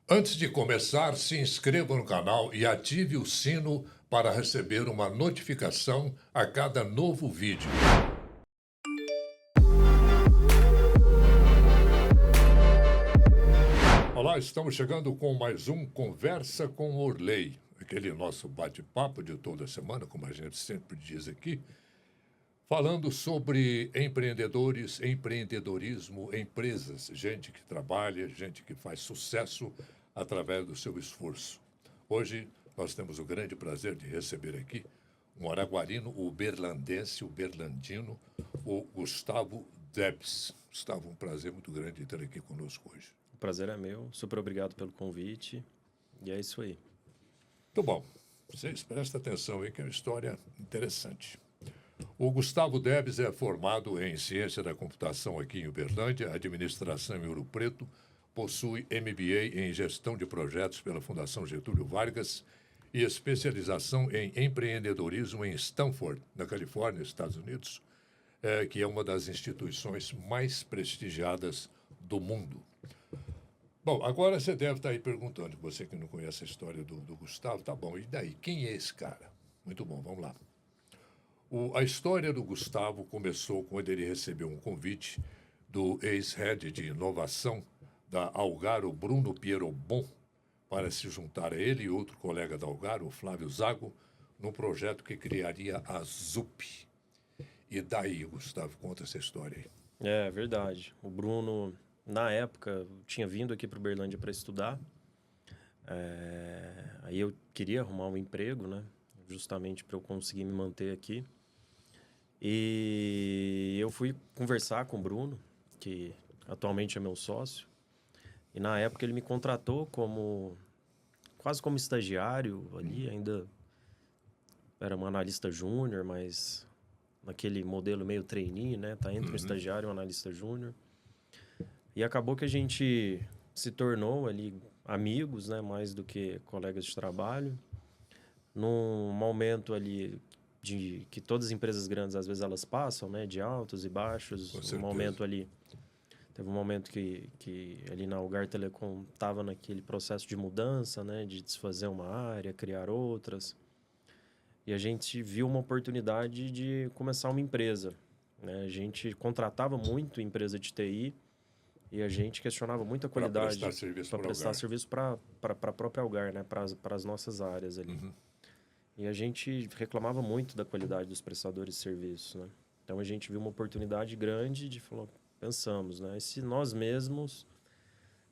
Antes de começar, se inscreva no canal e ative o sino para receber uma notificação a cada novo vídeo. Olá, estamos chegando com mais um Conversa com Orley, aquele nosso bate-papo de toda semana, como a gente sempre diz aqui, falando sobre empreendedores, empreendedorismo, empresas, gente que trabalha, gente que faz sucesso através do seu esforço. Hoje nós temos o grande prazer de receber aqui um araguarino, o berlandense, o berlandino, o Gustavo Debs. Gustavo, um prazer muito grande ter aqui conosco hoje. O prazer é meu. Super obrigado pelo convite. E é isso aí. Muito bom. Vocês prestem atenção aí que é uma história interessante. O Gustavo Debs é formado em Ciência da Computação aqui em Uberlândia, Administração em Ouro Preto, possui MBA em Gestão de Projetos pela Fundação Getúlio Vargas e especialização em empreendedorismo em Stanford, na Califórnia, Estados Unidos, que é uma das instituições mais prestigiadas do mundo. Bom, agora você deve estar aí perguntando, você que não conhece a história do Gustavo, tá bom, e daí? Quem é esse cara? Muito bom, vamos lá. A história do Gustavo começou quando ele recebeu um convite do ex-head de inovação da Algar, o Bruno Pierobon, para se juntar a ele e outro colega da Algar, o Flávio Zago, num projeto que criaria a ZUP. E daí, Gustavo, conta essa história aí. É verdade. O Bruno, na época, tinha vindo aqui para Uberlândia para estudar. Aí eu queria arrumar um emprego, né? Justamente para eu conseguir me manter aqui. E eu fui conversar com o Bruno, que atualmente é meu sócio. E na época ele me contratou quase como estagiário ali, ainda era um analista júnior, mas naquele modelo meio trainee, né? Tá entre um estagiário e um analista júnior. E acabou que a gente se tornou ali amigos, né? Mais do que colegas de trabalho. Num momento ali de que todas as empresas grandes, às vezes, elas passam, né? De altos e baixos. Com Um certeza. momento ali... Teve um momento que ali na Algar Telecom estava naquele processo de mudança, né? De desfazer uma área, criar outras. E a gente viu uma oportunidade de começar uma empresa, né? A gente contratava muito empresa de TI e a gente questionava muito a Para qualidade prestar serviço para para prestar Algar. serviço para a própria Algar, né? Para as nossas áreas ali. E a gente reclamava muito da qualidade dos prestadores de serviço, né? Então a gente viu uma oportunidade grande de falar, pensamos, né? E se nós mesmos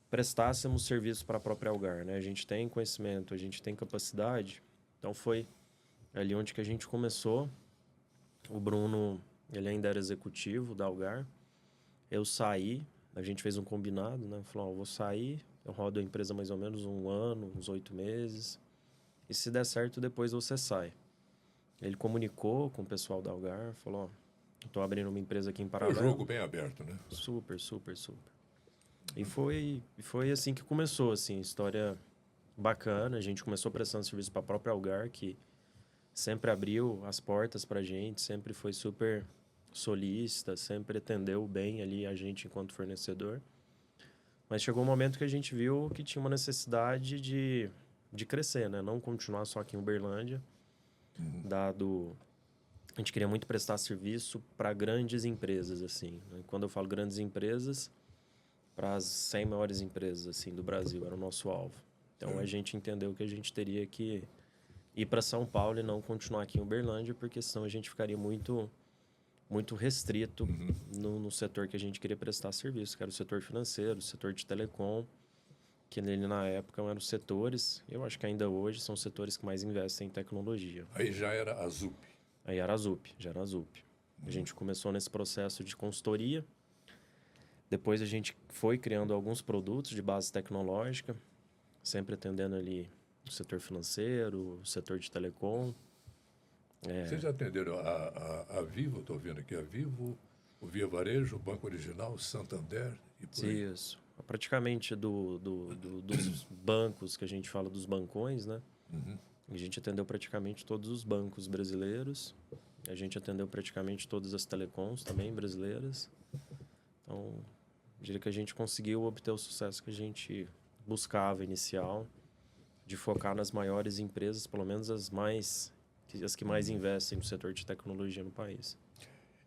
prestássemos serviço para a própria Algar, né? A gente tem conhecimento, a gente tem capacidade. Então foi ali onde que a gente começou. O Bruno, ele ainda era executivo da Algar. Eu saí, a gente fez um combinado, né? Falou, vou sair, eu rodo a empresa mais ou menos um ano, uns 8 meses. E se der certo, depois você sai. Ele comunicou com o pessoal da Algar, falou, estou abrindo uma empresa aqui em É um paralelo. jogo bem aberto, né? Super, super, super. E foi assim que começou, assim, história bacana. A gente começou prestando serviço para a própria Algar, que sempre abriu as portas para a gente, sempre foi super solícita, sempre atendeu bem ali a gente enquanto fornecedor. Mas chegou um momento que a gente viu que tinha uma necessidade de crescer, né? Não continuar só aqui em Uberlândia, dado... A gente queria muito prestar serviço para grandes empresas, assim. Né? Quando eu falo grandes empresas, para as 100 maiores empresas, assim, do Brasil, era o nosso alvo. Então, a gente entendeu que a gente teria que ir para São Paulo e não continuar aqui em Uberlândia, porque senão a gente ficaria muito restrito no setor que a gente queria prestar serviço, que era o setor financeiro, o setor de telecom, que nele na época eram os setores, eu acho que ainda hoje são os setores que mais investem em tecnologia. Aí já era a ZUP. Aí era a ZUP, já era a ZUP. A gente começou nesse processo de consultoria, depois a gente foi criando alguns produtos de base tecnológica, sempre atendendo ali o setor financeiro, o setor de telecom. Vocês já atenderam a Vivo, estou vendo aqui, a Vivo, o Via Varejo, o Banco Original, o Santander e por aí. Isso. Praticamente dos bancos, que a gente fala dos bancões, né? A gente atendeu praticamente todos os bancos brasileiros. A gente atendeu praticamente todas as telecoms também brasileiras. Então, diria que a gente conseguiu obter o sucesso que a gente buscava inicial, de focar nas maiores empresas, pelo menos as que mais investem no setor de tecnologia no país.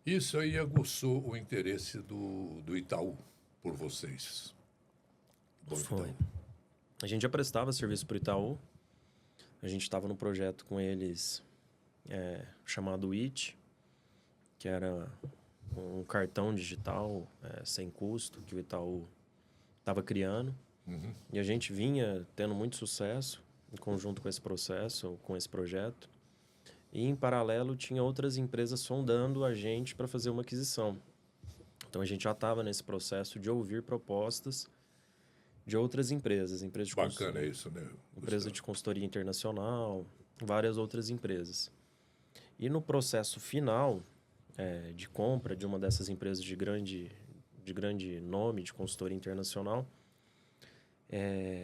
Isso aí aguçou o interesse do Itaú por vocês. Banco Foi. Itaú. A gente já prestava serviço para o Itaú. A gente estava no projeto com eles chamado IT, que era um cartão digital sem custo que o Itaú estava criando. Uhum. E a gente vinha tendo muito sucesso em conjunto com esse processo, com esse projeto. E, em paralelo, tinha outras empresas sondando a gente para fazer uma aquisição. Então, a gente já estava nesse processo de ouvir propostas de outras empresas. Empresas de Bacana isso, né? empresa de consultoria internacional, várias outras empresas. E no processo final de compra de uma dessas empresas de grande nome, de consultoria internacional,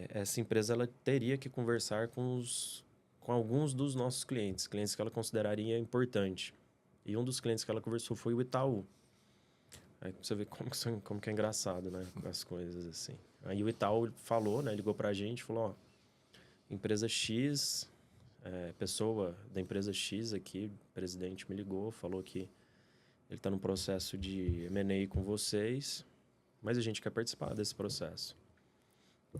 essa empresa ela teria que conversar com alguns dos nossos clientes que ela consideraria importante. E um dos clientes que ela conversou foi o Itaú. Aí você vê como que é engraçado, né? As coisas assim. Aí o Itaú falou, né? Ligou pra gente e falou, ó, empresa X, pessoa da empresa X aqui, o presidente me ligou, falou que ele está no processo de M&A com vocês, mas a gente quer participar desse processo.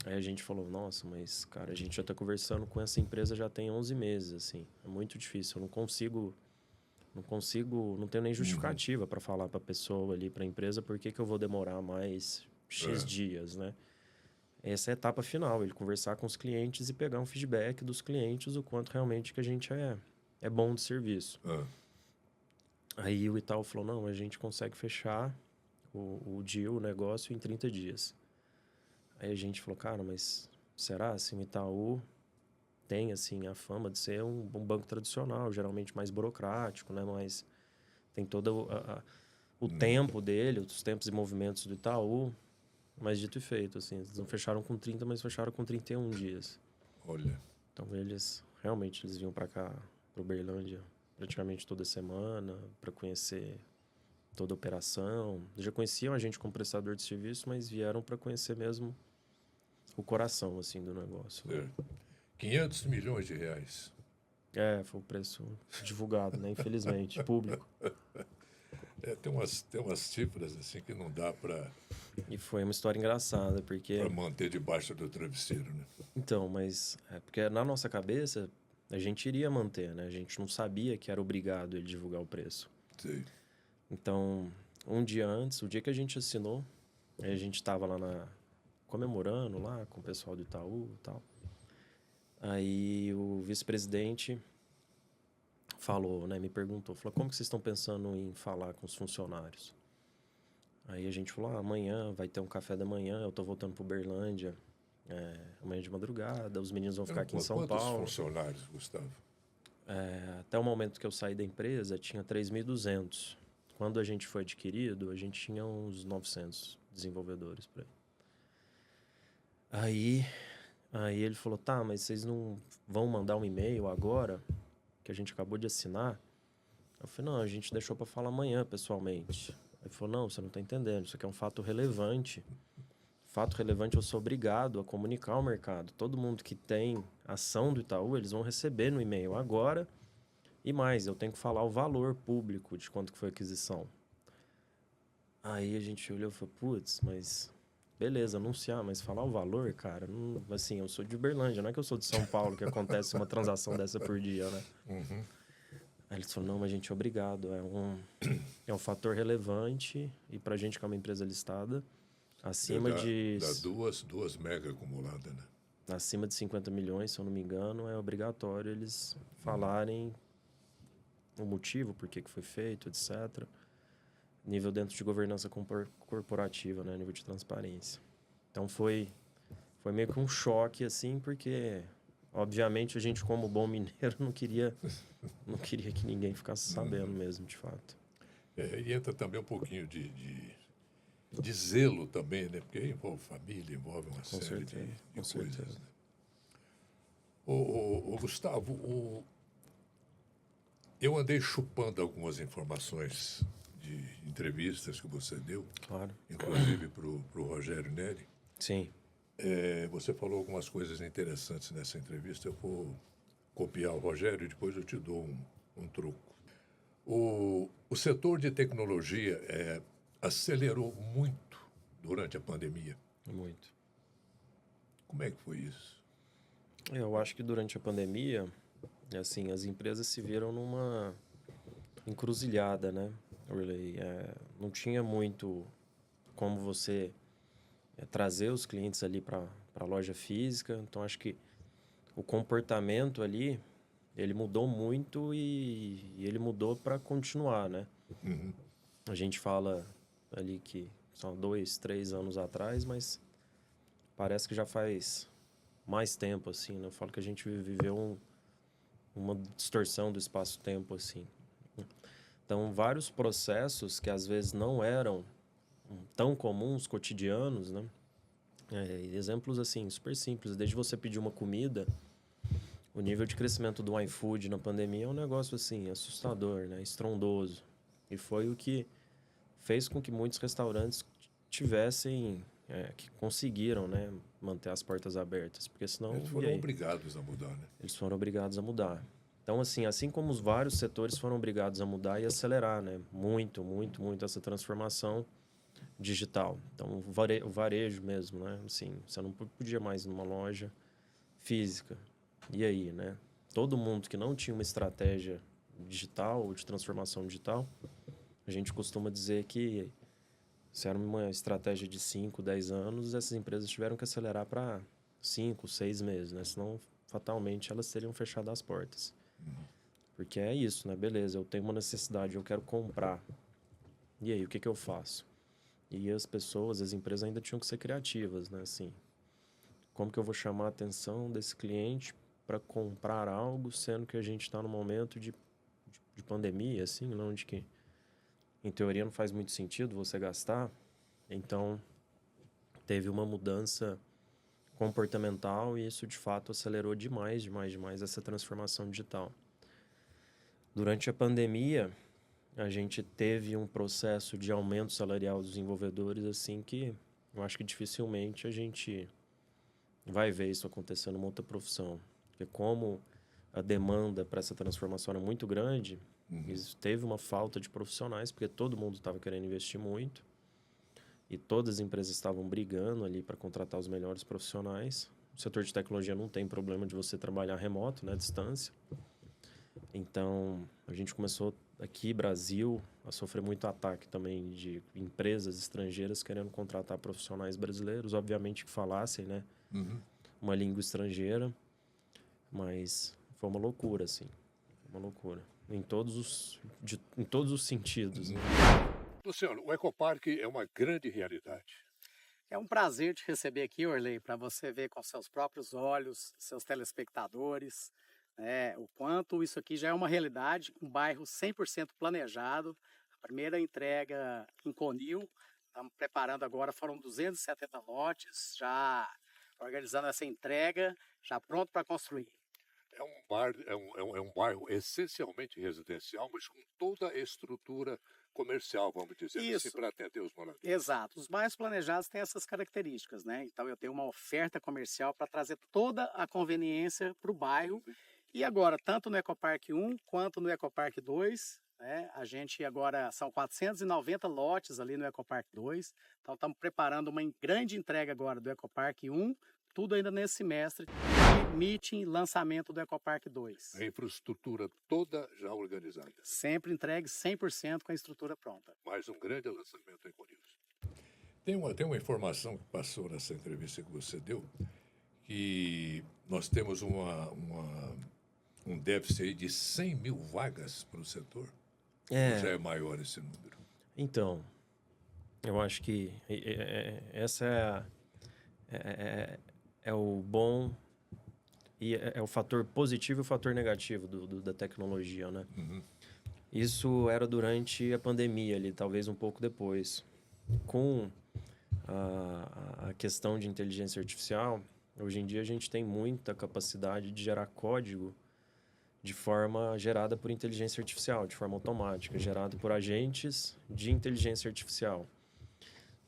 Aí a gente falou, nossa, mas, cara, a gente já está conversando com essa empresa já tem 11 meses, assim. É muito difícil, eu não tenho nem justificativa para falar para a pessoa ali, para a empresa, por que eu vou demorar mais X dias, né? Essa é a etapa final, ele conversar com os clientes e pegar um feedback dos clientes, o quanto realmente que a gente é bom de serviço. Aí o Itaú falou, não, a gente consegue fechar o deal, o negócio, em 30 dias. Aí a gente falou, cara, mas será assim, o Itaú tem assim a fama de ser um banco tradicional, geralmente mais burocrático, né? Mas tem todo o tempo dele, os tempos e movimentos do Itaú. Mas dito e feito, assim, eles não fecharam com 30, mas fecharam com 31 dias. Olha. Então eles vinham para cá, para Uberlândia, praticamente toda semana, para conhecer toda a operação. Já conheciam a gente como prestador de serviço, mas vieram para conhecer mesmo o coração, assim, do negócio. Né? 500 milhões de reais. Foi o preço divulgado, né? Infelizmente, público. Tem umas cifras assim que não dá para... E foi uma história engraçada, porque... Para manter debaixo do travesseiro, né? Então, mas... porque na nossa cabeça, a gente iria manter, né? A gente não sabia que era obrigado ele divulgar o preço. Sim. Então, um dia antes, o dia que a gente assinou, a gente estava lá comemorando lá com o pessoal do Itaú e tal. Aí o vice-presidente falou, né? Me perguntou, falou, como que vocês estão pensando em falar com os funcionários? Aí a gente falou, amanhã vai ter um café da manhã, eu tô voltando para Uberlândia, amanhã de madrugada, os meninos vão ficar aqui em São Paulo. Quantos funcionários, Gustavo? Até o momento que eu saí da empresa, tinha 3.200. Quando a gente foi adquirido, a gente tinha uns 900 desenvolvedores por aí. Aí ele falou, tá, mas vocês não vão mandar um e-mail agora, que a gente acabou de assinar? Eu falei, não, a gente deixou para falar amanhã, pessoalmente. Ele falou, não, você não está entendendo, isso aqui é um fato relevante. Fato relevante, eu sou obrigado a comunicar ao mercado. Todo mundo que tem ação do Itaú, eles vão receber no e-mail agora. E mais, eu tenho que falar o valor público de quanto que foi a aquisição. Aí a gente olhou e falou, putz, mas... Beleza, anunciar, mas falar o valor, cara... Não, assim, eu sou de Uberlândia, não é que eu sou de São Paulo, que acontece uma transação dessa por dia, né? Uhum. Aí eles falaram, não, mas a gente é obrigado. É um fator relevante. E pra gente, que é uma empresa listada, acima de... Dá duas mega acumuladas, né? Acima de 50 milhões, se eu não me engano, é obrigatório eles falarem o motivo, por que foi feito, etc. Nível dentro de governança corporativa, né? Nível de transparência. Então foi meio que um choque, assim, porque... Obviamente, a gente, como bom mineiro, não queria que ninguém ficasse sabendo mesmo, de fato. E entra também um pouquinho de zelo também, né? Porque envolve família, envolve uma série de coisas. Né? Ô, Gustavo, eu andei chupando algumas informações de entrevistas que você deu, Claro. inclusive para o Rogério Neri. Sim. Você falou algumas coisas interessantes nessa entrevista. Eu vou copiar o Rogério e depois eu te dou um truco. O setor de tecnologia acelerou muito durante a pandemia. Muito. Como é que foi isso? Eu acho que durante a pandemia, assim, as empresas se viram numa encruzilhada, né? Really, não tinha muito como você trazer os clientes ali para a loja física. Então, acho que o comportamento ali, ele mudou muito e ele mudou para continuar, né? Uhum. A gente fala ali que são 2, 3 anos atrás, mas parece que já faz mais tempo, assim, né? Eu falo que a gente viveu uma distorção do espaço-tempo, assim. Então, vários processos que às vezes não eram tão comuns, cotidianos, né? Exemplos, assim, super simples. Desde você pedir uma comida, o nível de crescimento do iFood na pandemia é um negócio, assim, assustador, né? Estrondoso. E foi o que fez com que muitos restaurantes tivessem, que conseguiram, né, manter as portas abertas, porque senão... Eles foram obrigados a mudar, né? Eles foram obrigados a mudar. Então, assim como os vários setores foram obrigados a mudar e acelerar, né, muito, muito, muito essa transformação digital. Então, o varejo mesmo, né, assim, você não podia mais ir numa loja física. E aí, né? Todo mundo que não tinha uma estratégia digital ou de transformação digital, a gente costuma dizer que se era uma estratégia de 5, 10 anos, essas empresas tiveram que acelerar para 5, 6 meses, né? Senão, fatalmente, elas teriam fechado as portas. Porque é isso, né? Beleza, eu tenho uma necessidade, eu quero comprar. E aí, o que eu faço? E as pessoas, as empresas ainda tinham que ser criativas, né? Assim, como que eu vou chamar a atenção desse cliente para comprar algo, sendo que a gente está num momento de pandemia, assim, não de que, em teoria, não faz muito sentido você gastar. Então, teve uma mudança comportamental e isso, de fato, acelerou demais, demais, demais essa transformação digital. Durante a pandemia, a gente teve um processo de aumento salarial dos desenvolvedores, assim, que eu acho que dificilmente a gente vai ver isso acontecendo numa outra profissão. Porque como a demanda para essa transformação era muito grande, teve uma falta de profissionais, porque todo mundo estava querendo investir muito. E todas as empresas estavam brigando ali para contratar os melhores profissionais. O setor de tecnologia não tem problema de você trabalhar remoto, né, à distância. Então, a gente começou aqui, Brasil, a sofrer muito ataque também de empresas estrangeiras querendo contratar profissionais brasileiros, obviamente que falassem, né, uma língua estrangeira, mas foi uma loucura, assim, uma loucura, em todos os sentidos, né? Luciano, o Ecoparque é uma grande realidade. É um prazer te receber aqui, Orley, para você ver com seus próprios olhos, seus telespectadores, o quanto isso aqui já é uma realidade, um bairro 100% planejado. A primeira entrega em Conil, estamos preparando agora, foram 270 lotes, já organizando essa entrega, já pronto para construir. É um bairro essencialmente residencial, mas com toda a estrutura comercial, vamos dizer assim, para atender os moradores. Exato. Os bairros planejados têm essas características, né? Então, eu tenho uma oferta comercial para trazer toda a conveniência para o bairro. E agora, tanto no Ecoparque 1 quanto no Ecoparque 2, né? A gente agora, são 490 lotes ali no Ecoparque 2. Então, estamos preparando uma grande entrega agora do Ecoparque 1, tudo ainda nesse semestre, e meeting, lançamento do Ecoparque 2. A infraestrutura toda já organizada. Sempre entregue 100% com a estrutura pronta. Mais um grande lançamento em Conilhos. Tem uma informação que passou nessa entrevista que você deu, que nós temos um déficit aí de 100 mil vagas para o setor. Ou já é maior esse número? Então, eu acho que essa é o bom e é o fator positivo e o fator negativo da tecnologia, né? Isso era durante a pandemia ali, talvez um pouco depois. Com a questão de inteligência artificial, hoje em dia a gente tem muita capacidade de gerar código de forma gerada por inteligência artificial, de forma automática, gerado por agentes de inteligência artificial.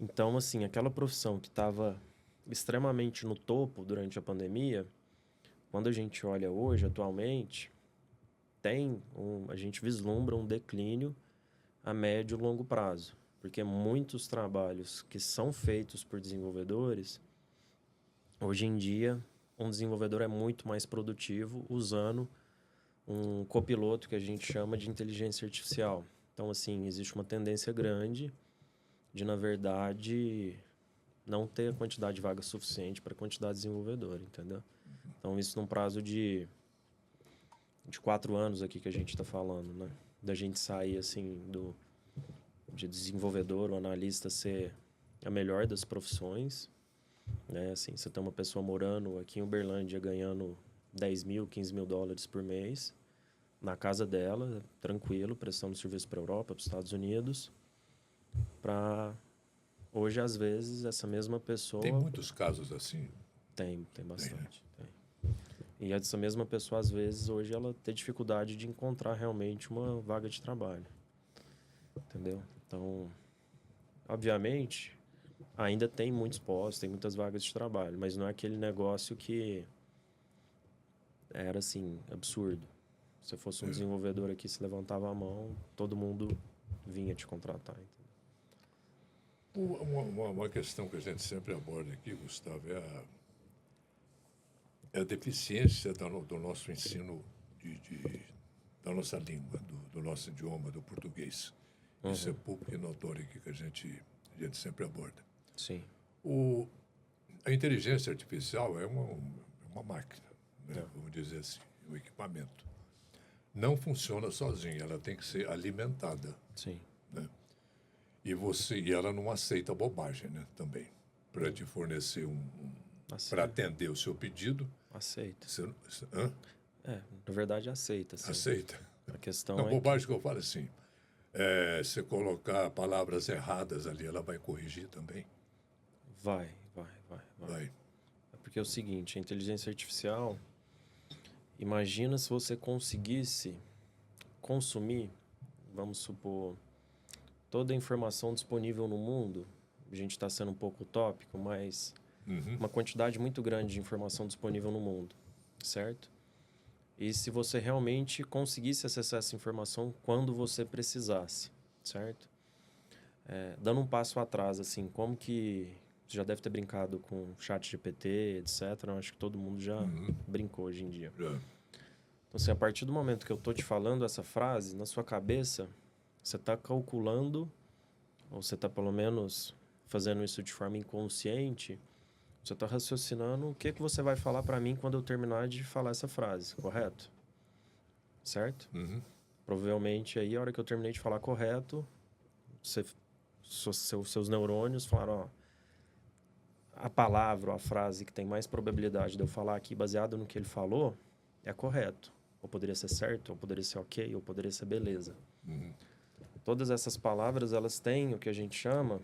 Então, assim, aquela profissão que estava extremamente no topo durante a pandemia, quando a gente olha hoje, atualmente, a gente vislumbra um declínio a médio e longo prazo. Porque muitos trabalhos que são feitos por desenvolvedores, hoje em dia, um desenvolvedor é muito mais produtivo usando um copiloto que a gente chama de inteligência artificial. Então, assim, existe uma tendência grande de, na verdade, não ter a quantidade de vaga suficiente para a quantidade de desenvolvedor, entendeu? Então, isso num prazo de 4 anos aqui que a gente está falando, né? Da gente sair, assim, de desenvolvedor ou analista ser a melhor das profissões, né? Assim, você tem uma pessoa morando aqui em Uberlândia ganhando 10 mil, 15 mil dólares por mês, na casa dela, tranquilo, prestando serviço para a Europa, para os Estados Unidos, para hoje, às vezes, essa mesma pessoa... Tem muitos casos assim. Tem bastante. Tem. E essa mesma pessoa, às vezes, hoje, ela tem dificuldade de encontrar realmente uma vaga de trabalho. Entendeu? Então, obviamente, ainda tem muitos postos, tem muitas vagas de trabalho, mas não é aquele negócio que era, assim, absurdo. Se eu fosse um desenvolvedor aqui, se levantava a mão, todo mundo vinha te contratar. Entendeu? Uma questão que a gente sempre aborda aqui, Gustavo, é a deficiência do nosso ensino, da nossa língua, do nosso idioma, do português. Isso é público e notório aqui que a gente sempre aborda. Sim. A inteligência artificial é uma máquina, né? Vamos dizer assim, um equipamento. Não funciona sozinha, ela tem que ser alimentada. Sim. Né? E ela não aceita bobagem, né? Também. Para te fornecer para atender o seu pedido. Aceita. Hã? Na verdade, aceita. Sim. Aceita. A questão Não, é bobagem que eu falo assim. Se colocar palavras erradas ali, ela vai corrigir também? Vai. É porque é o seguinte, a inteligência artificial, imagina se você conseguisse consumir, vamos supor, toda a informação disponível no mundo, a gente está sendo um pouco utópico, mas uma quantidade muito grande de informação disponível no mundo, certo? E se você realmente conseguisse acessar essa informação quando você precisasse, certo? Dando um passo atrás, assim, como que... Você já deve ter brincado com chat GPT, etc. Eu acho que todo mundo já brincou hoje em dia. Então, assim, a partir do momento que eu estou te falando essa frase, na sua cabeça, você está calculando, ou você está, pelo menos, fazendo isso de forma inconsciente, você está raciocinando o que você vai falar para mim quando eu terminar de falar essa frase, correto? Certo? Provavelmente, aí, a hora que eu terminei de falar correto, seus neurônios falaram, ó, a palavra ou a frase que tem mais probabilidade de eu falar aqui, baseado no que ele falou, é correto. Ou poderia ser certo, ou poderia ser ok, ou poderia ser beleza. Todas essas palavras, elas têm o que a gente chama...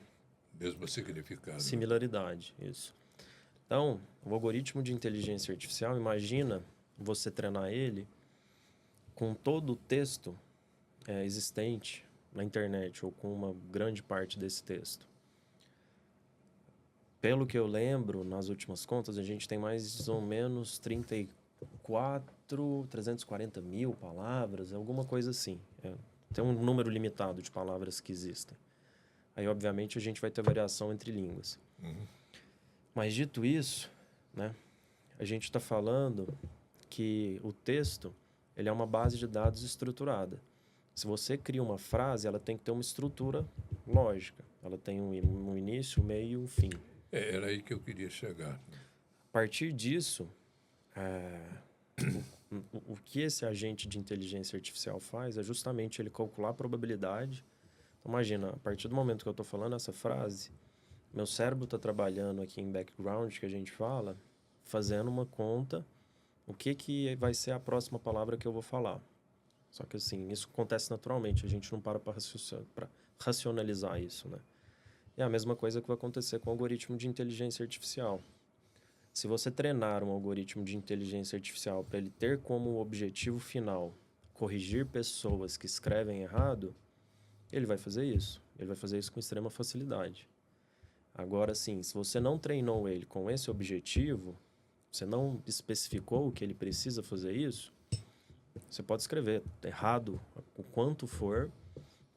Mesmo significado. Similaridade, isso. Então, o algoritmo de inteligência artificial, imagina você treinar ele com todo o texto existente na internet, ou com uma grande parte desse texto. Pelo que eu lembro, nas últimas contas, a gente tem mais ou menos 340 mil palavras, alguma coisa assim. Tem um número limitado de palavras que existem. Aí, obviamente, a gente vai ter variação entre línguas. Mas, dito isso, né, a gente está falando que o texto ele é uma base de dados estruturada. Se você cria uma frase, ela tem que ter uma estrutura lógica. Ela tem um início, um meio e um fim. Era aí que eu queria chegar. A partir disso, o que esse agente de inteligência artificial faz é justamente ele calcular a probabilidade. Então, imagina, a partir do momento que eu estou falando essa frase, meu cérebro está trabalhando aqui em background, que a gente fala, fazendo uma conta, o que vai ser a próxima palavra que eu vou falar. Só que, assim, isso acontece naturalmente, a gente não para racionalizar isso, né? É a mesma coisa que vai acontecer com o algoritmo de inteligência artificial. Se você treinar um algoritmo de inteligência artificial para ele ter como objetivo final corrigir pessoas que escrevem errado, ele vai fazer isso. Ele vai fazer isso com extrema facilidade. Agora, sim, se você não treinou ele com esse objetivo, você não especificou que ele precisa fazer isso, você pode escrever errado o quanto for,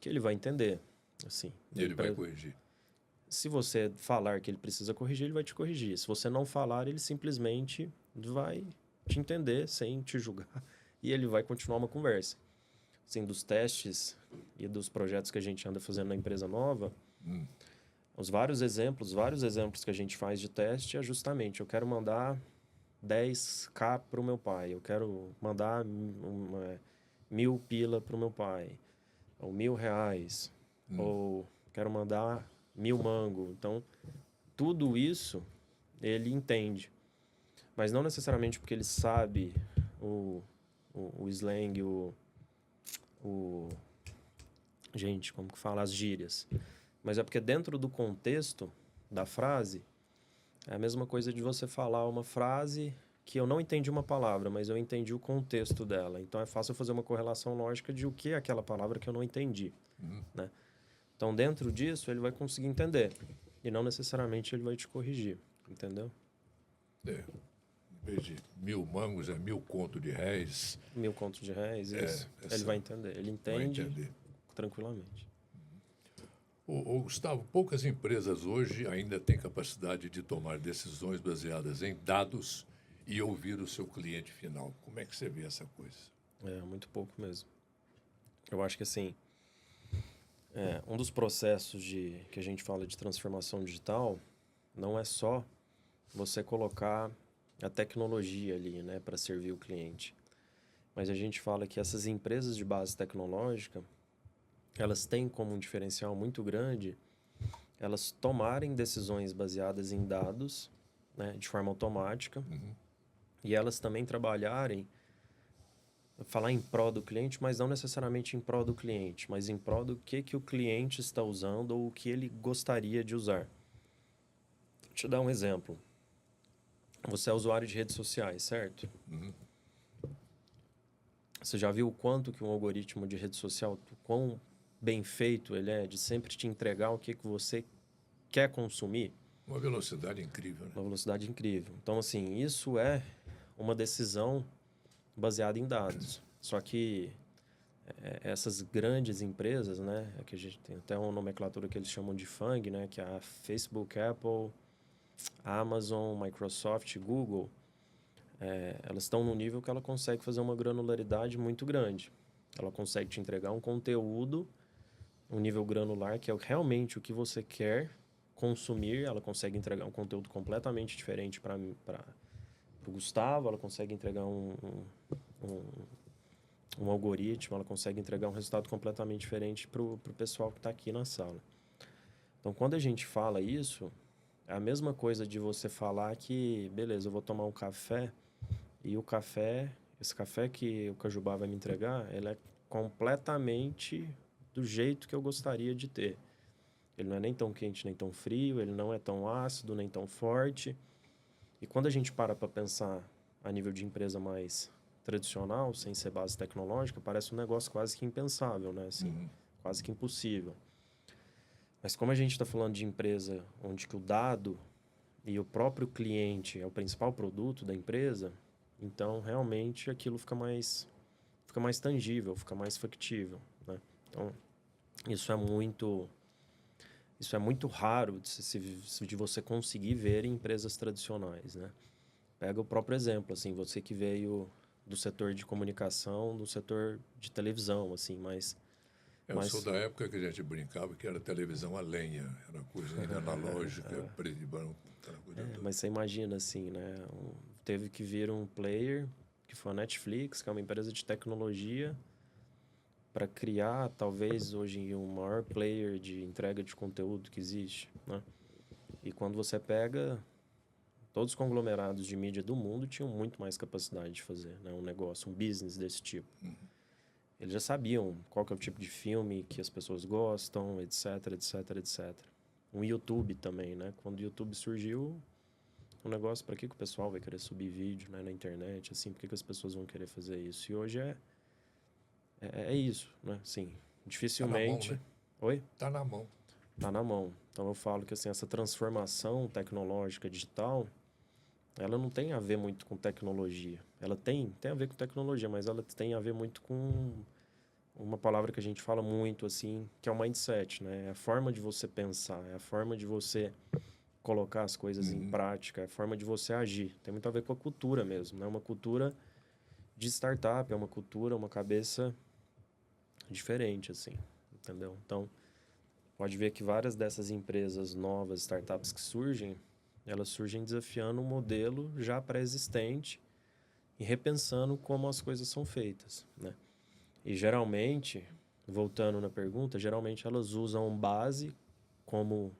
que ele vai entender. Assim, E ele vai corrigir. Se você falar que ele precisa corrigir, ele vai te corrigir. Se você não falar, ele simplesmente vai te entender sem te julgar e ele vai continuar uma conversa. Assim, dos testes e dos projetos que a gente anda fazendo na empresa nova, os vários exemplos que a gente faz de teste é justamente, eu quero mandar 10K para o meu pai, eu quero mandar 1.000 pila para o meu pai, ou R$ 1.000, ou quero mandar 1.000 mango. Então, tudo isso ele entende. Mas não necessariamente porque ele sabe o slang, gente, como que fala? As gírias. Mas é porque dentro do contexto da frase, é a mesma coisa de você falar uma frase que eu não entendi uma palavra, mas eu entendi o contexto dela. Então, é fácil fazer uma correlação lógica de o que é aquela palavra que eu não entendi, né? Então, dentro disso, ele vai conseguir entender. E não necessariamente ele vai te corrigir, entendeu? Em vez de 1.000 mangos, é 1.000 conto de réis. 1.000 contos de réis, isso. Ele vai entender. Ele entende tranquilamente. Ô, Gustavo, poucas empresas hoje ainda têm capacidade de tomar decisões baseadas em dados e ouvir o seu cliente final. Como é que você vê essa coisa? É, muito pouco mesmo. Eu acho que, assim, um dos processos que a gente fala de transformação digital não é só você colocar a tecnologia ali, né, para servir o cliente. Mas a gente fala que essas empresas de base tecnológica, elas têm como um diferencial muito grande elas tomarem decisões baseadas em dados, né, de forma automática, e elas também trabalharem, falar em prol do cliente, mas não necessariamente em prol do cliente, mas em prol do que o cliente está usando ou o que ele gostaria de usar. Vou te dar um exemplo. Você é usuário de redes sociais, certo? Você já viu o quanto que um algoritmo de rede social, quão bem feito ele é de sempre te entregar o que você quer consumir? Uma velocidade incrível, né? Uma velocidade incrível. Então, assim, isso é uma decisão baseada em dados. Só que essas grandes empresas, né, que a gente tem até uma nomenclatura que eles chamam de FANG, né, que é a Facebook, Apple, Amazon, Microsoft, Google, elas estão no nível que ela consegue fazer uma granularidade muito grande. Ela consegue te entregar um conteúdo, um nível granular, que é realmente o que você quer consumir. Ela consegue entregar um conteúdo completamente diferente para o Gustavo, ela consegue entregar um algoritmo, ela consegue entregar um resultado completamente diferente para o pessoal que está aqui na sala. Então, quando a gente fala isso, é a mesma coisa de você falar que, beleza, eu vou tomar um café e esse café que o Cajubá vai me entregar, ele é completamente do jeito que eu gostaria de ter. Ele não é nem tão quente, nem tão frio, ele não é tão ácido, nem tão forte. E quando a gente para pensar a nível de empresa mais tradicional, sem ser base tecnológica, parece um negócio quase que impensável, né? Assim, quase que impossível. Mas como a gente está falando de empresa onde que o dado e o próprio cliente é o principal produto da empresa, então realmente aquilo fica mais tangível, fica mais factível, né? Então, isso é muito raro de você conseguir ver em empresas tradicionais, né? Pega o próprio exemplo, assim, você que veio do setor de comunicação, do setor de televisão, assim, mas Eu sou da época que a gente brincava que era televisão a lenha, era coisa ainda analógica, preto e branco, aquela coisa toda. Mas você imagina, assim, né? Teve que vir um player, que foi a Netflix, que é uma empresa de tecnologia, para criar, talvez, hoje, o maior player de entrega de conteúdo que existe, né? E quando você pega, todos os conglomerados de mídia do mundo tinham muito mais capacidade de fazer, né, um negócio, um business desse tipo. Eles já sabiam qual que é o tipo de filme que as pessoas gostam, etc, etc, etc. O YouTube também, né? Quando o YouTube surgiu, um negócio, para que o pessoal vai querer subir vídeo, né, na internet, assim, por que as pessoas vão querer fazer isso? E hoje é isso, né? Assim, dificilmente... Tá na mão, né? Oi? Tá na mão. Tá na mão. Então, eu falo que assim, essa transformação tecnológica digital, ela não tem a ver muito com tecnologia. Ela tem a ver com tecnologia, mas ela tem a ver muito com uma palavra que a gente fala muito, assim, que é o mindset, né? É a forma de você pensar, é a forma de você colocar as coisas em prática, é a forma de você agir. Tem muito a ver com a cultura mesmo, né? Uma cultura de startup, é uma cultura, uma cabeça diferente, assim, entendeu? Então, pode ver que várias dessas empresas novas, startups que surgem, elas surgem desafiando um modelo já pré-existente e repensando como as coisas são feitas, né? E geralmente, voltando na pergunta, geralmente elas usam base como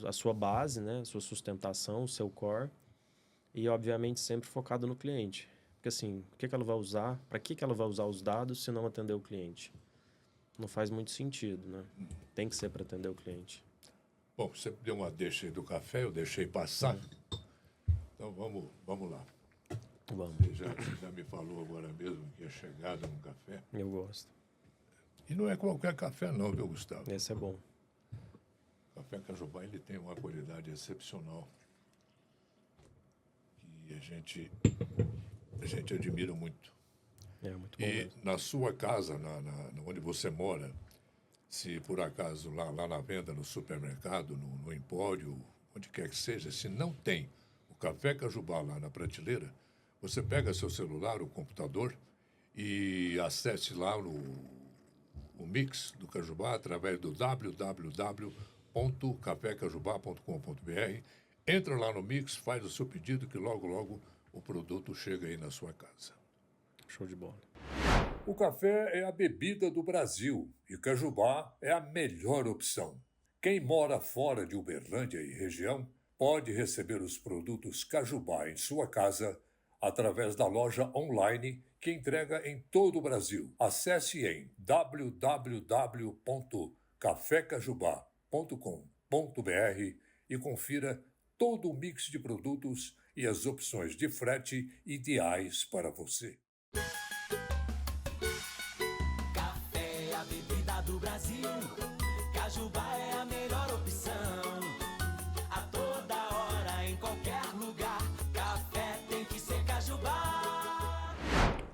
a sua base, né? A sua sustentação, o seu core, e obviamente sempre focado no cliente. Porque assim, o que ela vai usar? Para que ela vai usar os dados se não atender o cliente? Não faz muito sentido, né? Tem que ser para atender o cliente. Bom, você deu uma deixa aí do café, eu deixei passar. Então vamos lá. Vamos. Você já me falou agora mesmo que é chegada num café. Eu gosto. E não é qualquer café não, viu, Gustavo? Esse é bom. O café Cajubá, ele tem uma qualidade excepcional. Que a gente admira muito. É muito bom E mesmo. na sua casa, onde você mora, se por acaso lá na venda, no supermercado, no empório, onde quer que seja, se não tem o café Cajubá lá na prateleira, você pega seu celular, o computador e acesse lá o mix do Cajubá através do www.cafecajubá.com.br. Entra lá no mix, faz o seu pedido que logo o produto chega aí na sua casa. Show de bola. O café é a bebida do Brasil e Cajubá é a melhor opção. Quem mora fora de Uberlândia e região pode receber os produtos Cajubá em sua casa através da loja online que entrega em todo o Brasil. Acesse em www.cafecajubá.com.br e confira todo o mix de produtos e as opções de frete ideais para você. Café é a bebida do Brasil. Cajubá é a melhor opção. A toda hora, em qualquer lugar, café tem que ser Cajubá.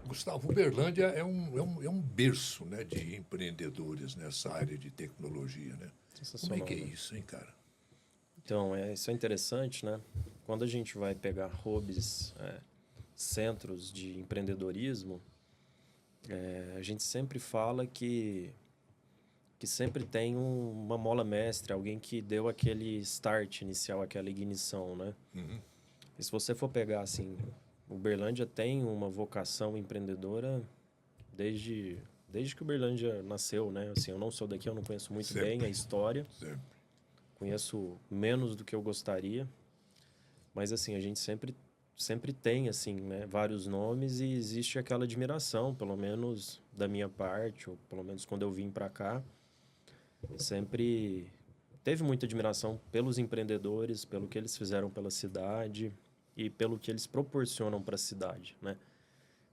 Gustavo, Uberlândia é um berço, né, de empreendedores nessa área de tecnologia, né? Como é Sensacional, que é né? isso, hein, cara? Então, isso é interessante, né? Quando a gente vai pegar hubs, centros de empreendedorismo, a gente sempre fala que sempre tem uma mola mestre, alguém que deu aquele start inicial, aquela ignição, né? E se você for pegar, assim, Uberlândia tem uma vocação empreendedora desde que Uberlândia nasceu, né? Assim, eu não sou daqui, eu não conheço muito bem a história. Sempre. Conheço menos do que eu gostaria, mas assim, a gente sempre tem assim, né, vários nomes e existe aquela admiração, pelo menos da minha parte, ou pelo menos quando eu vim para cá, sempre teve muita admiração pelos empreendedores, pelo que eles fizeram pela cidade e pelo que eles proporcionam para a cidade, né?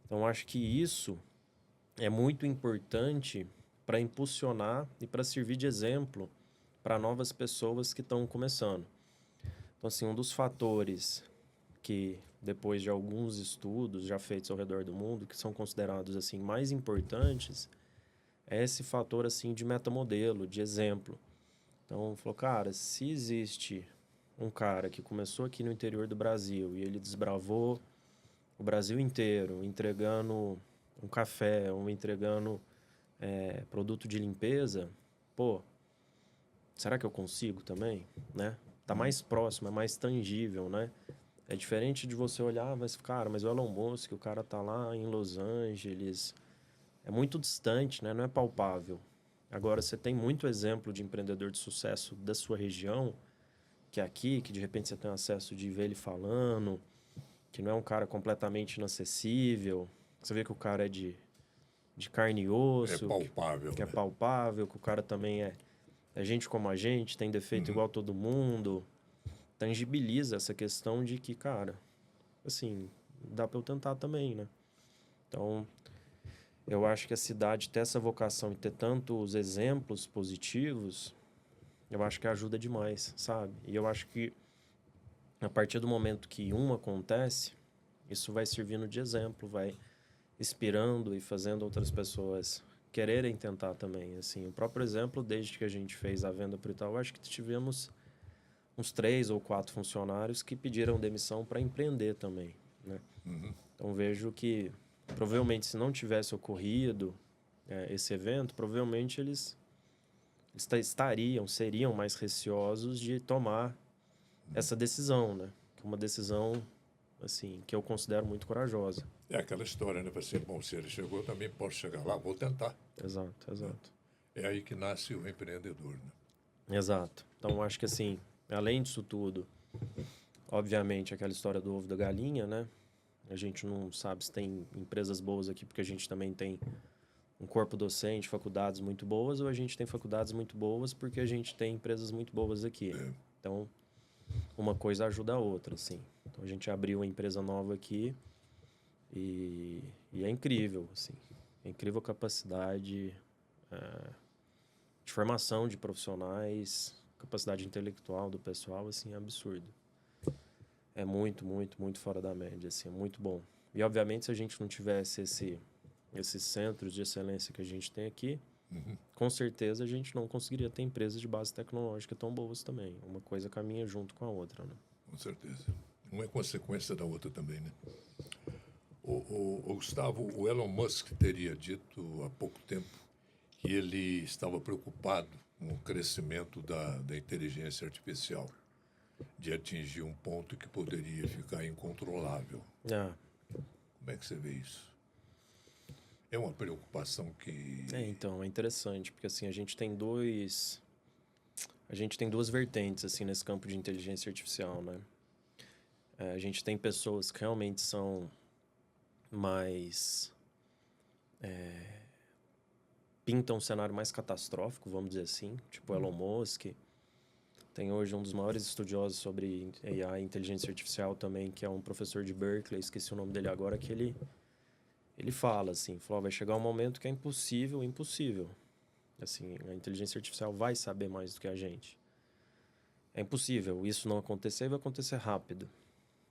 Então acho que isso é muito importante para impulsionar e para servir de exemplo para novas pessoas que estão começando. Então, assim, um dos fatores que, depois de alguns estudos já feitos ao redor do mundo, que são considerados, assim, mais importantes, é esse fator, assim, de metamodelo, de exemplo. Então, falou, cara, se existe um cara que começou aqui no interior do Brasil e ele desbravou o Brasil inteiro, entregando um café, ou entregando produto de limpeza, pô, será que eu consigo também, né? Tá mais próximo, é mais tangível, né? É diferente de você olhar, mas, cara, mas o Elon Musk, o cara tá lá em Los Angeles, é muito distante, né? Não é palpável. Agora, você tem muito exemplo de empreendedor de sucesso da sua região, que é aqui, que de repente você tem acesso de ver ele falando, que não é um cara completamente inacessível. Você vê que o cara é de carne e osso. É palpável, Que é né? palpável, que o cara também é gente como a gente, tem defeito igual todo mundo. Tangibiliza essa questão de que, cara, assim, dá para eu tentar também, né? Então, eu acho que a cidade ter essa vocação e ter tantos exemplos positivos eu acho que ajuda demais, sabe? E eu acho que a partir do momento que acontece, isso vai servindo de exemplo, vai inspirando e fazendo outras pessoas quererem tentar também, assim. O próprio exemplo, desde que a gente fez a venda para o Itaú, acho que tivemos uns 3 ou 4 funcionários que pediram demissão para empreender também, né? Então vejo que provavelmente se não tivesse ocorrido esse evento, provavelmente eles seriam mais receosos de tomar essa decisão, né? Uma decisão, assim, que eu considero muito corajosa. É aquela história, né? Assim, bom, se ele chegou, eu também posso chegar lá, vou tentar. Exato, exato. É aí que nasce o empreendedor, né? Exato. Então, acho que, assim, além disso tudo, obviamente, aquela história do ovo da galinha, né? A gente não sabe se tem empresas boas aqui, porque a gente também tem um corpo docente, faculdades muito boas, ou a gente tem faculdades muito boas porque a gente tem empresas muito boas aqui. Então, uma coisa ajuda a outra, assim. Então, a gente abriu uma empresa nova aqui e é incrível, assim. É incrível a capacidade de formação de profissionais, capacidade intelectual do pessoal, assim, é absurdo. É muito, muito, muito fora da média, assim, é muito bom. E, obviamente, se a gente não tivesse esses centros de excelência que a gente tem aqui, com certeza a gente não conseguiria ter empresas de base tecnológica tão boas também. Uma coisa caminha junto com a outra, né? Com certeza. Uma é consequência da outra também, né? O Gustavo, o Elon Musk teria dito há pouco tempo que ele estava preocupado com o crescimento da inteligência artificial, de atingir um ponto que poderia ficar incontrolável. Como é que você vê isso? É uma preocupação que... Então, é interessante, porque assim, a gente tem duas vertentes assim, nesse campo de inteligência artificial, né? A gente tem pessoas que realmente são mais... pintam um cenário mais catastrófico, vamos dizer assim, tipo Elon Musk. Tem hoje um dos maiores estudiosos sobre AI, inteligência artificial também, que é um professor de Berkeley, esqueci o nome dele agora, que ele fala assim, vai chegar um momento que é impossível. Assim, a inteligência artificial vai saber mais do que a gente. É impossível isso não acontecer, vai acontecer rápido.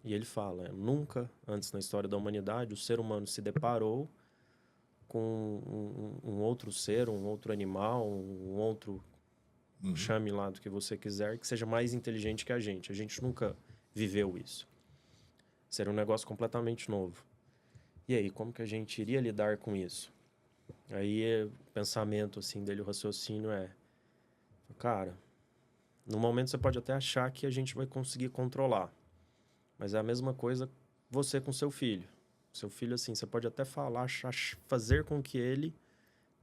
E ele fala, nunca antes na história da humanidade o ser humano se deparou com um outro ser, um outro animal, um outro, chame lá do que você quiser, que seja mais inteligente que a gente. A gente nunca viveu isso. Seria um negócio completamente novo. E aí, como que a gente iria lidar com isso? Aí, o pensamento assim, dele, o raciocínio cara, no momento você pode até achar que a gente vai conseguir controlar, mas é a mesma coisa você com seu filho. Seu filho, assim, você pode até falar, fazer com que ele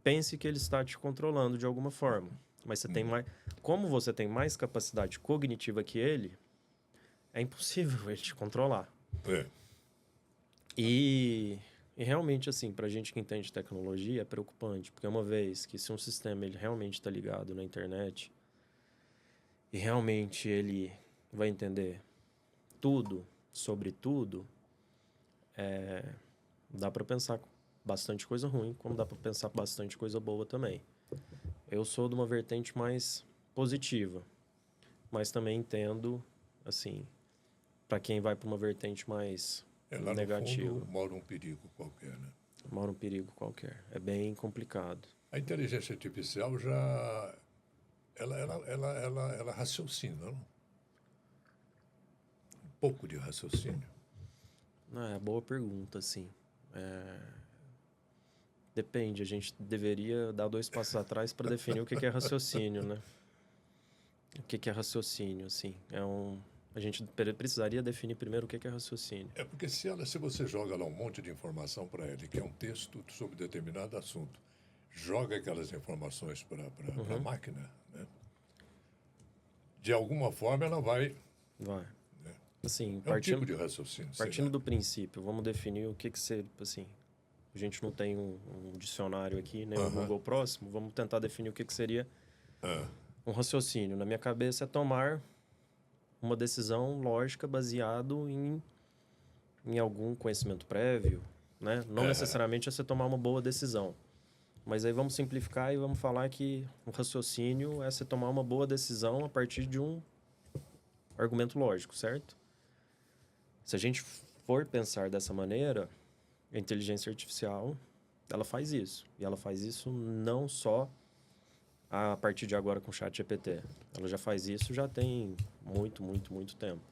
pense que ele está te controlando de alguma forma, mas você tem mais... Como você tem mais capacidade cognitiva que ele, é impossível ele te controlar. E realmente, assim, pra gente que entende tecnologia, é preocupante. Porque uma vez que se um sistema ele realmente está ligado na internet e realmente ele vai entender tudo sobre tudo, dá para pensar bastante coisa ruim, como dá para pensar bastante coisa boa também. Eu sou de uma vertente mais positiva, mas também entendo, assim, para quem vai para uma vertente mais... lá negativo. no fundo mora um perigo qualquer, né? Mora um perigo qualquer. É bem complicado. A inteligência artificial já... Ela raciocina, não? Um pouco de raciocínio. É boa pergunta, assim. Depende. A gente deveria dar 2 passos atrás para definir o que é raciocínio, né? O que é raciocínio, assim? A gente precisaria definir primeiro o que é raciocínio. Porque se você joga lá um monte de informação para ela, que é um texto sobre determinado assunto, joga aquelas informações para a máquina, né? De alguma forma ela vai... Vai. Né? Assim, um tipo de raciocínio. Partindo do princípio, vamos definir o que seria, assim... A gente não tem um dicionário aqui, nem um Google próximo. Vamos tentar definir o que seria um raciocínio. Na minha cabeça é tomar uma decisão lógica baseado em algum conhecimento prévio, né? Não necessariamente é você tomar uma boa decisão, Mas aí vamos simplificar e vamos falar que o raciocínio é você tomar uma boa decisão a partir de um argumento lógico, certo? Se a gente for pensar dessa maneira, a inteligência artificial, ela faz isso. E ela faz isso não só a partir de agora com o ChatGPT. Ela já faz isso já tem muito tempo.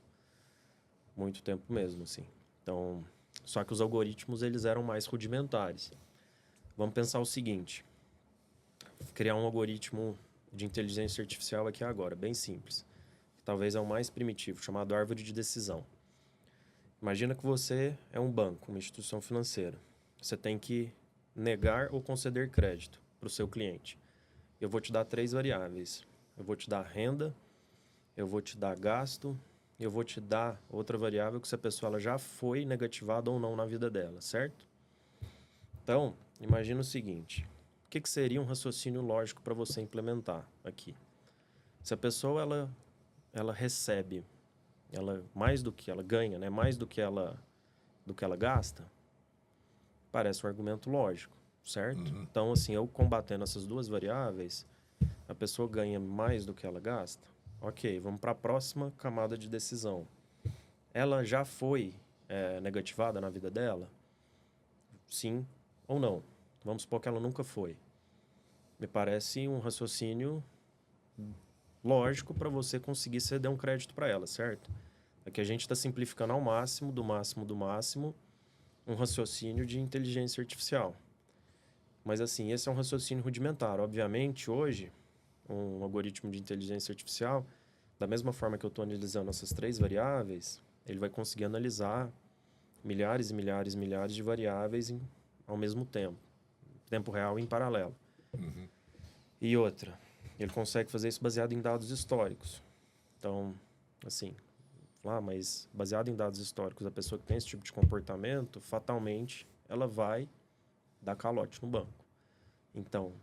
Muito tempo mesmo, assim. Então, só que os algoritmos, eles eram mais rudimentares. Vamos pensar o seguinte. Criar um algoritmo de inteligência artificial aqui agora, bem simples. Talvez é o mais primitivo, chamado árvore de decisão. Imagina que você é um banco, uma instituição financeira. Você tem que negar ou conceder crédito para o seu cliente. Eu vou te dar 3 variáveis. Eu vou te dar renda, eu vou te dar gasto, e eu vou te dar outra variável que se a pessoa ela já foi negativada ou não na vida dela, certo? Então, imagina o seguinte. O que seria um raciocínio lógico para você implementar aqui? Se a pessoa ela recebe mais do que ela ganha, né? Mais do que ela gasta, parece um argumento lógico, certo? Então, assim, eu combatendo essas 2 variáveis, a pessoa ganha mais do que ela gasta. Ok, vamos para a próxima camada de decisão. Ela já foi negativada na vida dela? Sim ou não? Vamos supor que ela nunca foi. Me parece um raciocínio lógico para você conseguir ceder um crédito para ela, certo? Aqui a gente está simplificando ao máximo, do máximo, um raciocínio de inteligência artificial. Mas, assim, esse é um raciocínio rudimentar. Obviamente, hoje, um algoritmo de inteligência artificial, da mesma forma que eu estou analisando essas 3 variáveis, ele vai conseguir analisar milhares e milhares de variáveis ao mesmo tempo. Tempo real em paralelo. E outra, ele consegue fazer isso baseado em dados históricos. Então, assim, mas baseado em dados históricos, a pessoa que tem esse tipo de comportamento, fatalmente, ela vai dar calote no banco. Então,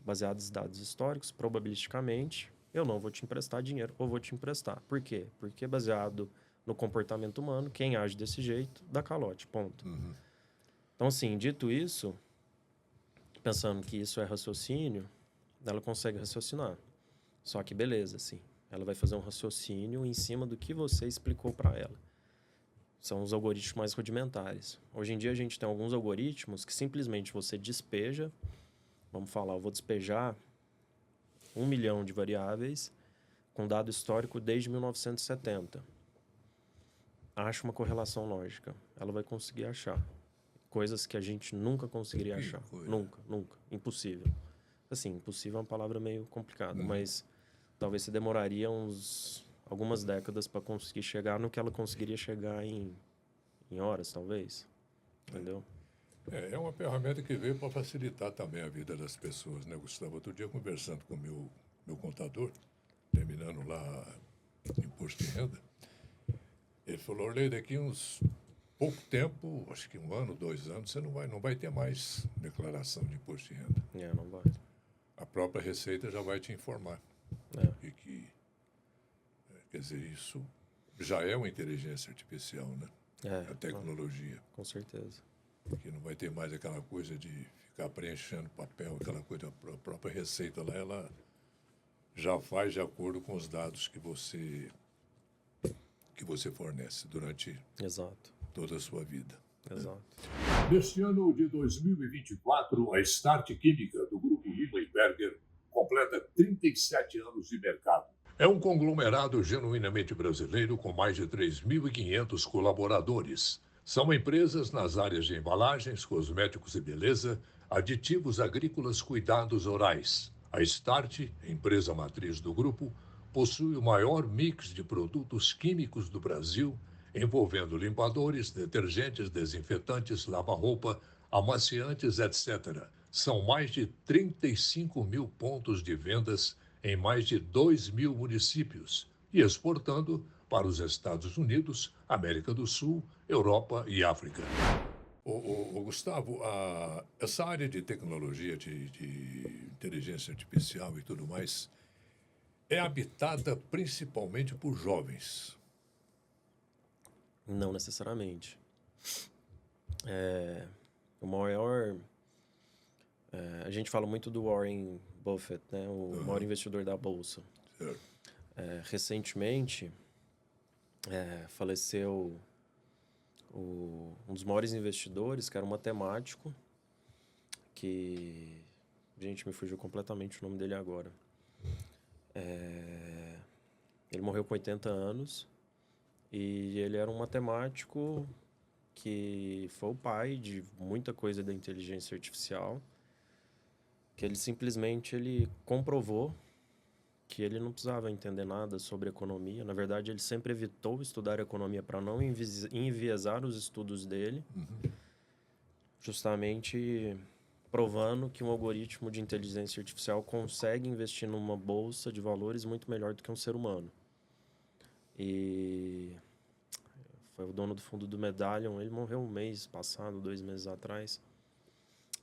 baseados em dados históricos, probabilisticamente, eu não vou te emprestar dinheiro ou vou te emprestar. Por quê? Porque baseado no comportamento humano, quem age desse jeito, dá calote, ponto. Então, assim, dito isso, pensando que isso é raciocínio, ela consegue raciocinar. Só que beleza, assim, ela vai fazer um raciocínio em cima do que você explicou para ela. São os algoritmos mais rudimentares. Hoje em dia a gente tem alguns algoritmos que simplesmente você despeja, vamos falar, eu vou despejar 1 milhão de variáveis com dado histórico desde 1970. Acha uma correlação lógica. Ela vai conseguir achar coisas que a gente nunca conseguiria achar. Nunca. Impossível. Assim, impossível é uma palavra meio complicada, mas talvez você demoraria algumas décadas para conseguir chegar no que ela conseguiria chegar em horas, talvez. Entendeu? É uma ferramenta que veio para facilitar também a vida das pessoas, né, Gustavo? Outro dia, conversando com o meu contador, terminando lá imposto de renda, ele falou, Orley, daqui uns pouco tempo, acho que 1 ano, 2 anos, você não vai ter mais declaração de imposto de renda. Não vai. A própria Receita já vai te informar. E que, quer dizer, isso já é uma inteligência artificial, né? A tecnologia. Com certeza. Que não vai ter mais aquela coisa de ficar preenchendo papel, aquela coisa, a própria Receita lá, ela já faz de acordo com os dados que você fornece durante toda a sua vida. Exato. Neste ano de 2024, a Start Química do Grupo Lima & Berger completa 37 anos de mercado. É um conglomerado genuinamente brasileiro com mais de 3.500 colaboradores. São empresas nas áreas de embalagens, cosméticos e beleza, aditivos agrícolas, cuidados orais. A Start, empresa matriz do grupo, possui o maior mix de produtos químicos do Brasil, envolvendo limpadores, detergentes, desinfetantes, lava-roupa, amaciantes, etc. São mais de 35 mil pontos de vendas em mais de 2.000 municípios e exportando para os Estados Unidos, América do Sul, Europa e África. Gustavo, essa área de tecnologia, de inteligência artificial e tudo mais, é habitada principalmente por jovens. Não necessariamente. O maior A gente fala muito do Warren Buffett, né? O maior investidor da Bolsa. Certo. Recentemente, faleceu um dos maiores investidores, que era um matemático, que... Gente, me fugiu completamente o nome dele agora. Ele morreu com 80 anos e ele era um matemático que foi o pai de muita coisa da inteligência artificial, que ele simplesmente comprovou que ele não precisava entender nada sobre economia. Na verdade, ele sempre evitou estudar economia para não enviesar os estudos dele, justamente provando que um algoritmo de inteligência artificial consegue investir numa bolsa de valores muito melhor do que um ser humano. E foi o dono do fundo do Medallion. Ele morreu um mês passado, 2 meses atrás.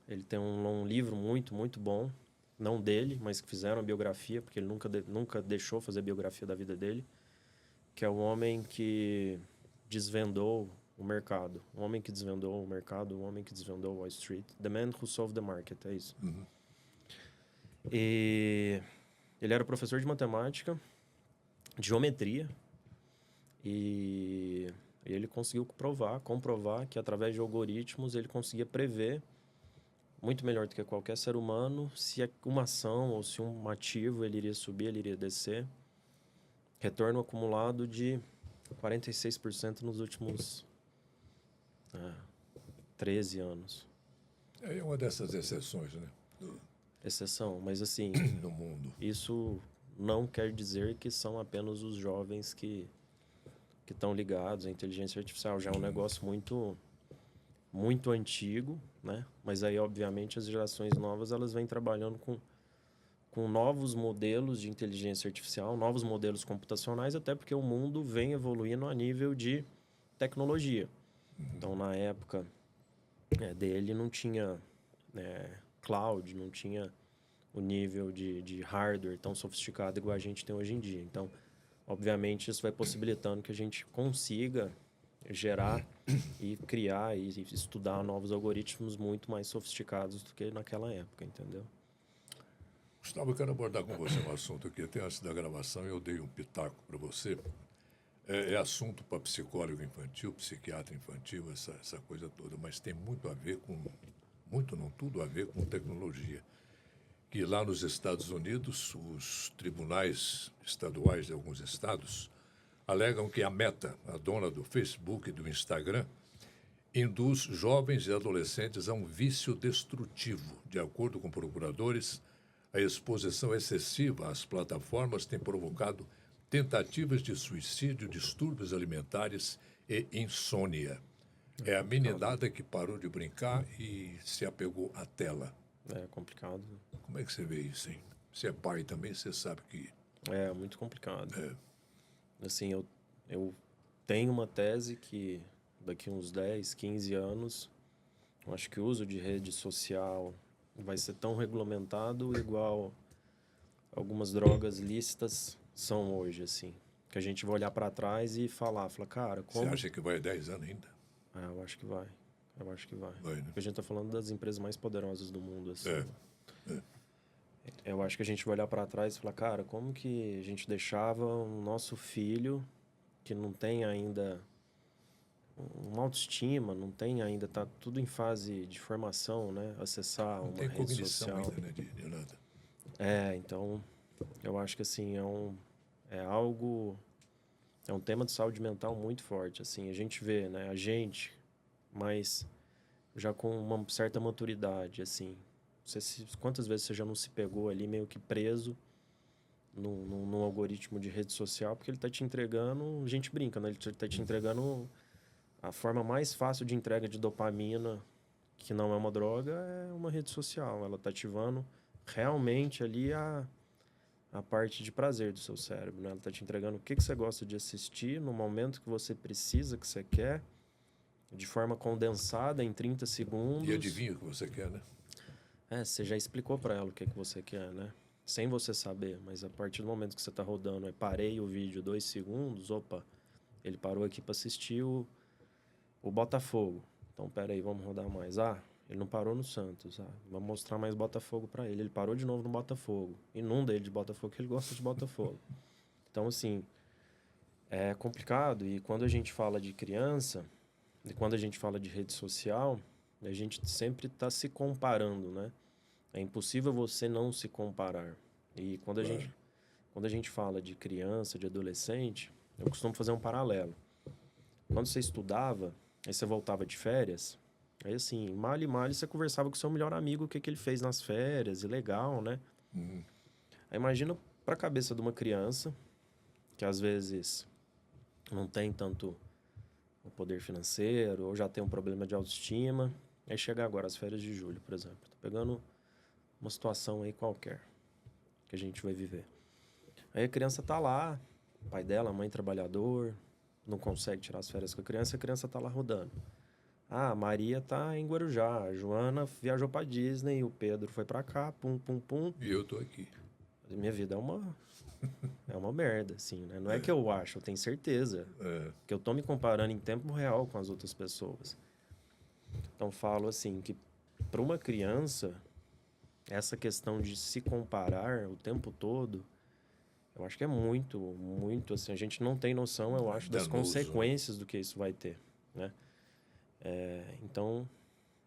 Ele tem um livro muito, muito bom. Não dele, mas que fizeram a biografia, porque ele nunca deixou fazer a biografia da vida dele, que é o homem que desvendou o mercado. O homem que desvendou o mercado, o homem que desvendou Wall Street. The Man Who Solved the Market, é isso. E ele era professor de matemática, de geometria, e ele conseguiu comprovar que através de algoritmos ele conseguia prever muito melhor do que qualquer ser humano se uma ação ou se um ativo ele iria subir, ele iria descer. Retorno acumulado de 46% nos últimos 13 anos. É uma dessas exceções, né? Exceção, mas assim, No mundo. isso não quer dizer que são apenas os jovens que estão ligados à inteligência artificial. Já é um negócio muito, muito antigo, né? Mas aí, obviamente, as gerações novas elas vêm trabalhando com novos modelos de inteligência artificial, novos modelos computacionais, até porque o mundo vem evoluindo a nível de tecnologia. Então, na época dele, não tinha cloud, não tinha o nível de hardware tão sofisticado igual a gente tem hoje em dia. Então, obviamente, isso vai possibilitando que a gente consiga gerar e criar e estudar novos algoritmos muito mais sofisticados do que naquela época, entendeu? Gustavo, eu quero abordar com você um assunto que até antes da gravação eu dei um pitaco para você. É assunto para psicólogo infantil, psiquiatra infantil, essa coisa toda, mas tem muito a ver com, muito não, tudo a ver com tecnologia. Que lá nos Estados Unidos, os tribunais estaduais de alguns estados alegam que a Meta, a dona do Facebook e do Instagram, induz jovens e adolescentes a um vício destrutivo. De acordo com procuradores, a exposição excessiva às plataformas tem provocado tentativas de suicídio, distúrbios alimentares e insônia. É a meninada que parou de brincar e se apegou à tela. É complicado. Como é que você vê isso, hein? Você é pai também, você sabe que... É muito complicado. Assim, eu tenho uma tese que daqui uns 10, 15 anos, eu acho que o uso de rede social vai ser tão regulamentado igual algumas drogas lícitas são hoje, assim. Que a gente vai olhar para trás e falar, cara, como... Você acha que vai 10 anos ainda? Eu acho que vai. Eu acho que vai. Vai, né? Porque a gente tá falando das empresas mais poderosas do mundo, assim. É. Eu acho que a gente vai olhar para trás e falar, cara, como que a gente deixava o nosso filho, que não tem ainda uma autoestima, não tem ainda, tá tudo em fase de formação, né? Acessar Não uma tem rede cognição social. ainda, né, de nada. Então, eu acho que, assim, é um tema de saúde mental muito forte, assim. A gente vê, né? Mas já com uma certa maturidade, assim. Quantas vezes você já não se pegou ali meio que preso num algoritmo de rede social, porque ele está te entregando, a gente brinca, né? Ele está te entregando a forma mais fácil de entrega de dopamina, que não é uma droga, é uma rede social. Ela está ativando realmente ali a parte de prazer do seu cérebro, né? Ela está te entregando o que você gosta de assistir no momento que você precisa, que você quer, de forma condensada, em 30 segundos. E adivinha o que você quer, né? Você já explicou para ela o que você quer, né? Sem você saber, mas a partir do momento que você está rodando, parei o vídeo 2 segundos, opa, ele parou aqui para assistir o Botafogo. Então, peraí, vamos rodar mais. Ele não parou no Santos. Vamos mostrar mais Botafogo para ele. Ele parou de novo no Botafogo. Inunda ele de Botafogo, que ele gosta de Botafogo. Então, assim, é complicado. E quando a gente fala de criança, e quando a gente fala de rede social, a gente sempre está se comparando, né? É impossível você não se comparar. E quando a gente fala de criança, de adolescente, eu costumo fazer um paralelo. Quando você estudava, aí você voltava de férias, aí assim, mal e mal você conversava com o seu melhor amigo o que ele fez nas férias, e legal, né? Aí imagina para a cabeça de uma criança, que às vezes não tem tanto o poder financeiro, ou já tem um problema de autoestima, aí chega agora as férias de julho, por exemplo. Tô pegando uma situação aí qualquer que a gente vai viver. Aí a criança tá lá, o pai dela, a mãe trabalhador, não consegue tirar as férias com a criança tá lá rodando. Ah, a Maria tá em Guarujá, a Joana viajou pra Disney, o Pedro foi pra cá, pum, pum, pum. E eu tô aqui. Minha vida é uma merda, assim, né? Não é que eu acho, eu tenho certeza. Que eu tô me comparando em tempo real com as outras pessoas. Então, falo assim, que para uma criança, essa questão de se comparar o tempo todo, eu acho que é muito, muito, assim, a gente não tem noção, eu acho, das Danoso, consequências do que isso vai ter, né? Então,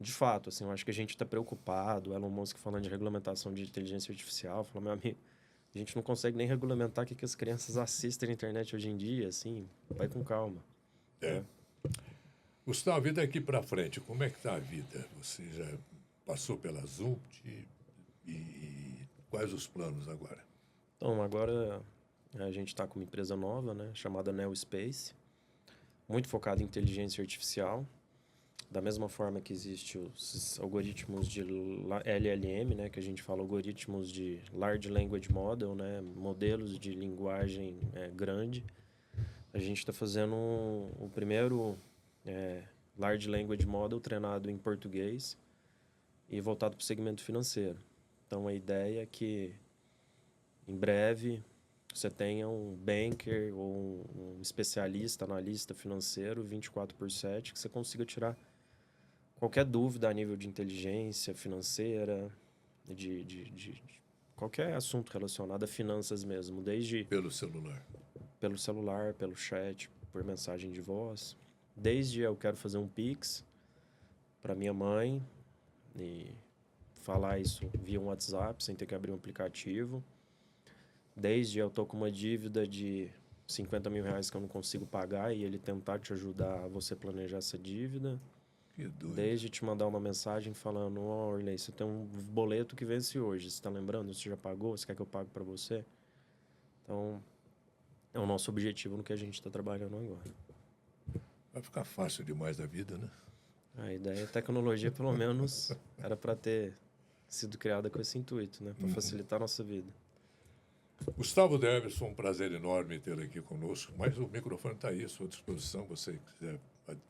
de fato, assim, eu acho que a gente está preocupado, o Elon Musk falando de regulamentação de inteligência artificial, falou, meu amigo, a gente não consegue nem regulamentar o que as crianças assistem na internet hoje em dia, assim, vai com calma. É. Gustavo, e daqui para frente, como é que está a vida? Você já passou pela Zumpt e quais os planos agora? Então, agora a gente está com uma empresa nova, né, chamada Neospace, muito focada em inteligência artificial, da mesma forma que existem os algoritmos de LLM, né, que a gente fala algoritmos de Large Language Model, né, modelos de linguagem grande. A gente está fazendo o primeiro Large Language Model treinado em português e voltado para o segmento financeiro. Então, a ideia é que, em breve, você tenha um banker ou um especialista, analista financeiro 24/7, que você consiga tirar qualquer dúvida a nível de inteligência financeira, de qualquer assunto relacionado a finanças mesmo, desde Pelo celular. pelo celular, pelo chat, por mensagem de voz. Desde eu quero fazer um Pix para minha mãe e falar isso via um WhatsApp, sem ter que abrir um aplicativo. Desde eu tô com uma dívida de 50 mil reais que eu não consigo pagar e ele tentar te ajudar a você planejar essa dívida. Que doido. Desde te mandar uma mensagem falando, Orley, você tem um boleto que vence hoje, você tá lembrando? Você já pagou? Você quer que eu pague para você? Então, é o nosso objetivo no que a gente está trabalhando agora. Vai ficar fácil demais a vida, né? A ideia, a tecnologia, pelo menos, era para ter sido criada com esse intuito, né? Para facilitar a nossa vida. Gustavo Deverson, um prazer enorme tê-lo aqui conosco, mas o microfone está aí à sua disposição, você quiser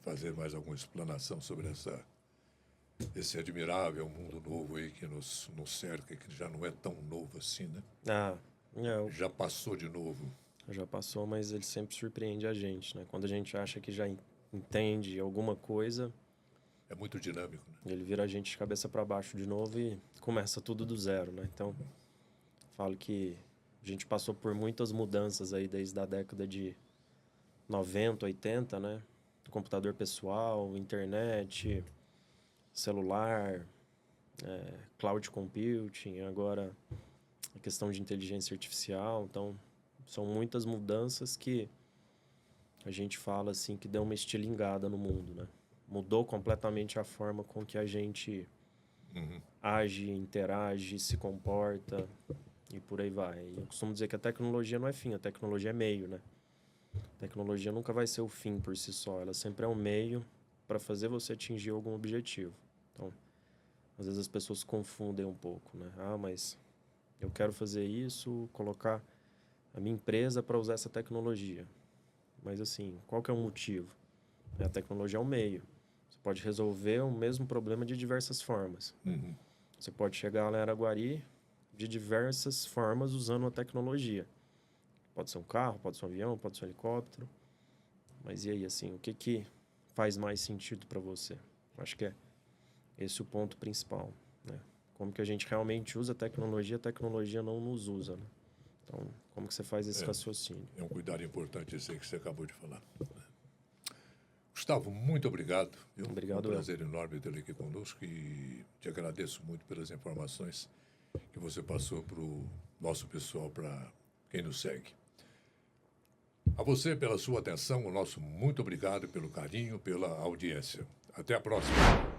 fazer mais alguma explanação sobre esse admirável mundo novo aí que nos cerca, que já não é tão novo assim, né? Já passou de novo. Já passou, mas ele sempre surpreende a gente, né? Quando a gente acha que já entende alguma coisa, É muito dinâmico, né? ele vira a gente de cabeça para baixo de novo e começa tudo do zero, né? Então, falo que a gente passou por muitas mudanças aí desde a década de 90, 80, né? Computador pessoal, internet, celular, cloud computing, agora a questão de inteligência artificial. Então, são muitas mudanças que a gente fala assim que deu uma estilingada no mundo, né? Mudou completamente a forma com que a gente age, interage, se comporta e por aí vai. E eu costumo dizer que a tecnologia não é fim, a tecnologia é meio, né? A tecnologia nunca vai ser o fim por si só, ela sempre é um meio para fazer você atingir algum objetivo. Então, às vezes as pessoas confundem um pouco, né? Ah, mas eu quero fazer isso, colocar a minha empresa para usar essa tecnologia. Mas assim, qual que é o motivo? A tecnologia é um meio. Você pode resolver o mesmo problema de diversas formas. Você pode chegar lá em Araguari de diversas formas usando a tecnologia. Pode ser um carro, pode ser um avião, pode ser um helicóptero. Mas e aí, assim, o que faz mais sentido para você? Acho que Esse é o ponto principal, né? Como que a gente realmente usa a tecnologia não nos usa, né? Então, como que você faz esse raciocínio? É um cuidado importante esse aí que você acabou de falar. Gustavo, muito obrigado. Viu? Obrigado, É um prazer enorme tê-lo aqui conosco e te agradeço muito pelas informações que você passou para o nosso pessoal, para quem nos segue. A você, pela sua atenção, o nosso muito obrigado pelo carinho, pela audiência. Até a próxima.